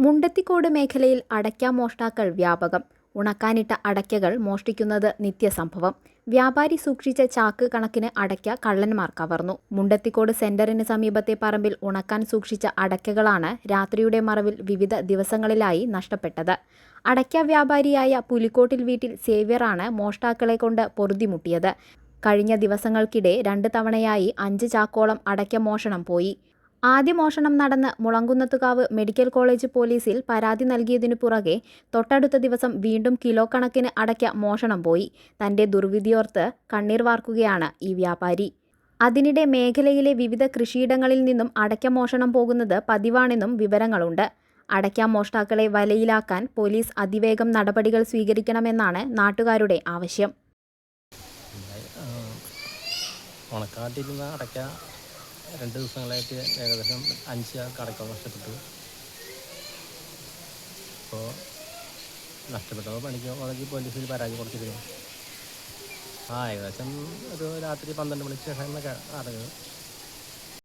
മുണ്ടത്തിക്കോട് മേഖലയിൽ അടയ്ക്ക മോഷ്ടാക്കൾ വ്യാപകം. ഉണക്കാനിട്ട അടയ്ക്കകൾ മോഷ്ടിക്കുന്നത് നിത്യസംഭവം. വ്യാപാരി സൂക്ഷിച്ച ചാക്ക് കണക്കിന് അടയ്ക്ക കള്ളന്മാർ കവർന്നു. മുണ്ടത്തിക്കോട് സെന്ററിന് സമീപത്തെ പറമ്പിൽ ഉണക്കാൻ സൂക്ഷിച്ച അടയ്ക്കകളാണ് രാത്രിയുടെ മറവിൽ വിവിധ ദിവസങ്ങളിലായി നഷ്ടപ്പെട്ടത്. അടയ്ക്ക വ്യാപാരിയായ പുലിക്കോട്ടിൽ വീട്ടിൽ സേവ്യറാണ് മോഷ്ടാക്കളെ കൊണ്ട് പൊറുതിമുട്ടിയത്. കഴിഞ്ഞ ദിവസങ്ങൾക്കിടെ 2 തവണയായി 5 ചാക്കോളം അടയ്ക്ക മോഷണം പോയി. ആദ്യ മോഷണം നടന്ന് മുളങ്കുന്നത്തുകാവ് മെഡിക്കൽ കോളേജ് പോലീസിൽ പരാതി നൽകിയതിനു പുറകെ തൊട്ടടുത്ത ദിവസം വീണ്ടും കിലോ കണക്കിന് അടയ്ക്ക മോഷണം പോയി. തന്റെ ദുർവിധിയോർത്ത് കണ്ണീർ വാർക്കുകയാണ് ഈ വ്യാപാരി. അതിനിടെ മേഖലയിലെ വിവിധ കൃഷിയിടങ്ങളിൽ നിന്നും അടയ്ക്ക മോഷണം പോകുന്നത് പതിവാണെന്നും വിവരങ്ങളുണ്ട്. അടയ്ക്ക മോഷ്ടാക്കളെ വലയിലാക്കാൻ പോലീസ് അതിവേഗം നടപടികൾ സ്വീകരിക്കണമെന്നാണ് നാട്ടുകാരുടെ ആവശ്യം. ഉണക്കാട്ടിരുന്ന അടയ്ക്ക 2 ദിവസങ്ങളായിട്ട് ഏകദേശം 5 ചാക്ക് അടയ്ക്ക നഷ്ടപ്പെട്ടു. അപ്പോൾ നഷ്ടപ്പെട്ടപ്പോൾ പണിക്ക് പോലീസിൽ പരാതി കൊടുത്തിരുന്നു. ഏകദേശം ഒരു രാത്രി 12 മണിക്ക് ശേഷം അറിഞ്ഞത്.